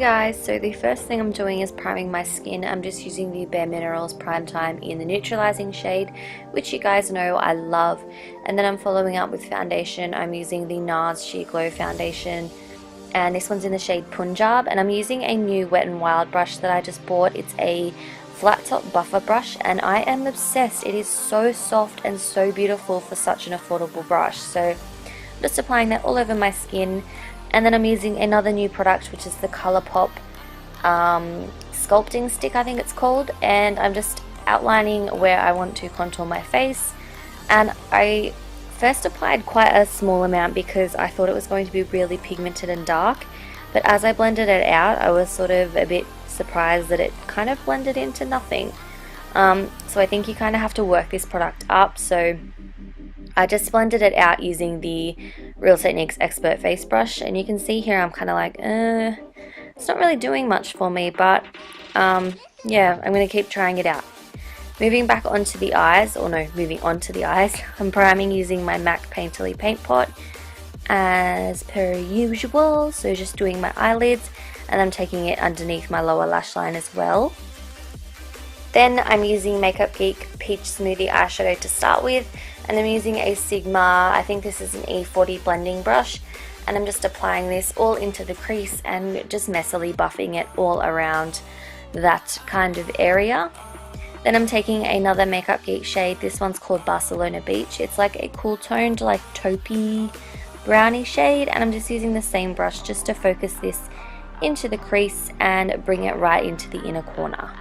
guys, so the first thing I'm doing is priming my skin. I'm just using the Bare Minerals Prime Time in the neutralizing shade, which you guys know I love. And then I'm following up with foundation. I'm using the NARS Sheer Glow foundation, and this one's in the shade Punjab. And I'm using a new Wet n Wild brush that I just bought. It's a flat top buffer brush, and I am obsessed. It is so soft and so beautiful for such an affordable brush. So I'm just applying that all over my skin. And then I'm using another new product, which is the ColourPop sculpting stick, I think it's called. And I'm just outlining where I want to contour my face. And I first applied quite a small amount because I thought it was going to be really pigmented and dark. But as I blended it out, I was sort of a bit surprised that it kind of blended into nothing. So I think you kind of have to work this product up. So I just blended it out using the Real Techniques Expert Face Brush, and you can see here I'm kind of like, it's not really doing much for me, but yeah, I'm going to keep trying it out. Moving back onto the eyes, moving on to the eyes, I'm priming using my MAC Painterly Paint Pot as per usual, so just doing my eyelids, and I'm taking it underneath my lower lash line as well. Then I'm using Makeup Geek Peach Smoothie Eyeshadow to start with, and I'm using a Sigma, I think this is an E40 blending brush, and I'm just applying this all into the crease and just messily buffing it all around that kind of area. Then I'm taking another Makeup Geek shade. This one's called Barcelona Beach. It's like a cool toned, like taupey brownie shade, and I'm just using the same brush just to focus this into the crease and bring it right into the inner corner.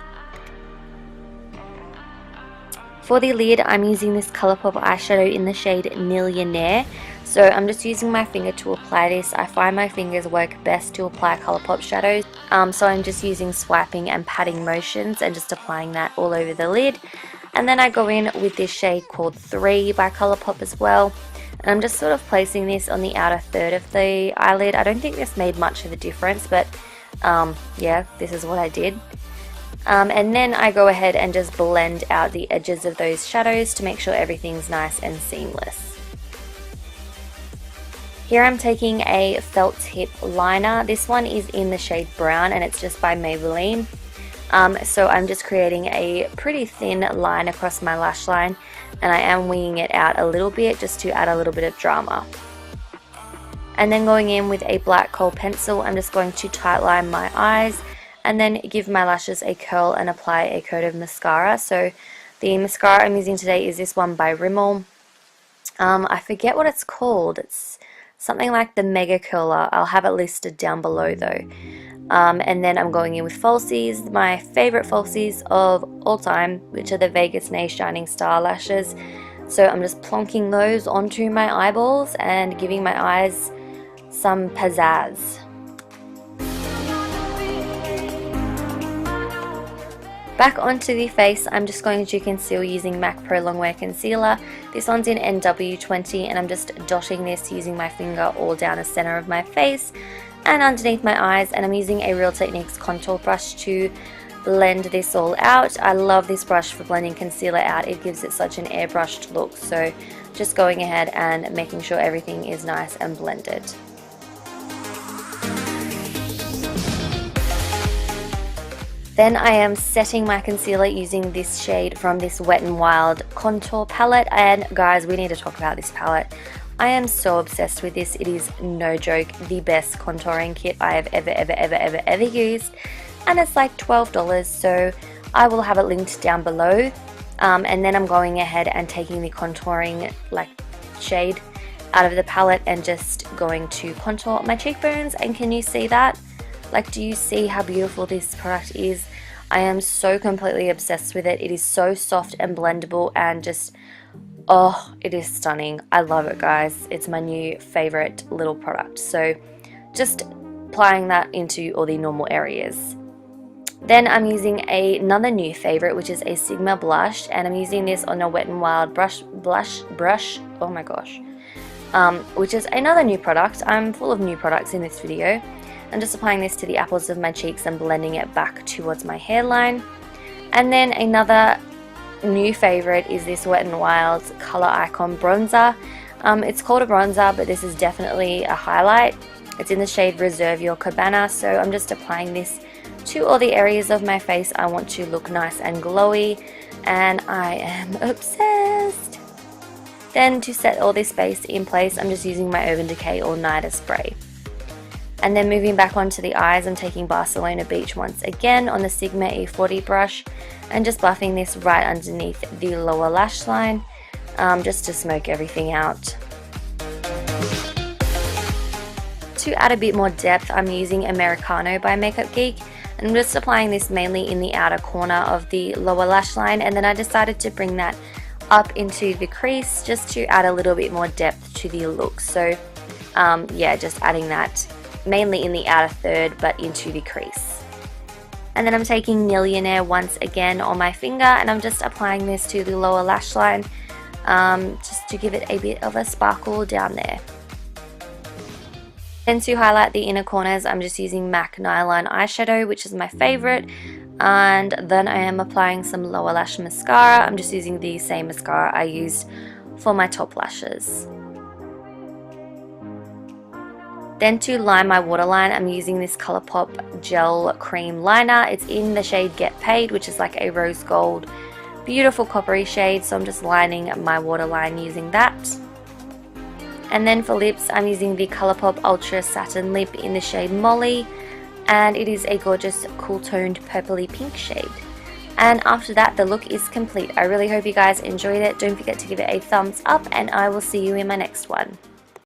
For the lid, I'm using this ColourPop eyeshadow in the shade Millionaire. So I'm just using my finger to apply this. I find my fingers work best to apply ColourPop shadows. So I'm just using swiping and patting motions and just applying that all over the lid. And then I go in with this shade called 3 by ColourPop as well. And I'm just sort of placing this on the outer third of the eyelid. I don't think this made much of a difference, but yeah, this is what I did. And then I go ahead and just blend out the edges of those shadows to make sure everything's nice and seamless. Here I'm taking a felt tip liner. This one is in the shade Brown, and it's just by Maybelline. So I'm just creating a pretty thin line across my lash line, and I am winging it out a little bit just to add a little bit of drama. And then going in with a black kohl pencil, I'm just going to tightline my eyes and then give my lashes a curl and apply a coat of mascara. So the mascara I'm using today is this one by Rimmel. I forget what it's called. It's something like the Mega Curler. I'll have it listed down below though. And then I'm going in with falsies, my favorite falsies of all time, which are the Vegas Nay Shining Star lashes. So I'm just plonking those onto my eyeballs and giving my eyes some pizzazz. Back onto the face, I'm just going to conceal using MAC Pro Longwear Concealer. This one's in NW20, and I'm just dotting this using my finger all down the center of my face and underneath my eyes, and I'm using a Real Techniques contour brush to blend this all out. I love this brush for blending concealer out. It gives it such an airbrushed look, so just going ahead and making sure everything is nice and blended. Then I am setting my concealer using this shade from this Wet n Wild contour palette, and guys, we need to talk about this palette. I am so obsessed with this. It is no joke the best contouring kit I have ever used, and it's like $12, so I will have it linked down below. And then I'm going ahead and taking the contouring like shade out of the palette and just going to contour my cheekbones. And can you see that? Like, do you see how beautiful this product is? I am so completely obsessed with it. It is so soft and blendable and just, oh, it is stunning. I love it, guys. It's my new favorite little product. So just applying that into all the normal areas. Then I'm using another new favorite, which is a Sigma blush, and I'm using this on a Wet n Wild brush, oh my gosh, which is another new product. I'm full of new products in this video. I'm just applying this to the apples of my cheeks and blending it back towards my hairline. And then another new favorite is this Wet n Wild Color Icon bronzer. It's called a bronzer, but this is definitely a highlight. It's in the shade Reserve Your Cabana, so I'm just applying this to all the areas of my face I want to look nice and glowy, and I am obsessed. Then to set all this base in place, I'm just using my Urban Decay All Nighter spray. And then moving back onto the eyes, I'm taking Barcelona Beach once again on the Sigma E40 brush and just buffing this right underneath the lower lash line, just to smoke everything out. To add a bit more depth, I'm using Americano by Makeup Geek, and I'm just applying this mainly in the outer corner of the lower lash line, and then I decided to bring that up into the crease just to add a little bit more depth to the look. So yeah, just adding that mainly in the outer third but into the crease. And then I'm taking Millionaire once again on my finger, and I'm just applying this to the lower lash line, just to give it a bit of a sparkle down there. Then to highlight the inner corners, I'm just using MAC Nylon eyeshadow, which is my favorite, and then I am applying some lower lash mascara. I'm just using the same mascara I used for my top lashes. Then to line my waterline, I'm using this Colourpop Gel Cream Liner. It's in the shade Get Paid, which is like a rose gold, beautiful coppery shade, so I'm just lining my waterline using that. And then for lips, I'm using the Colourpop Ultra Satin Lip in the shade Molly, and it is a gorgeous cool toned purpley pink shade. And after that, the look is complete. I really hope you guys enjoyed it. Don't forget to give it a thumbs up, and I will see you in my next one.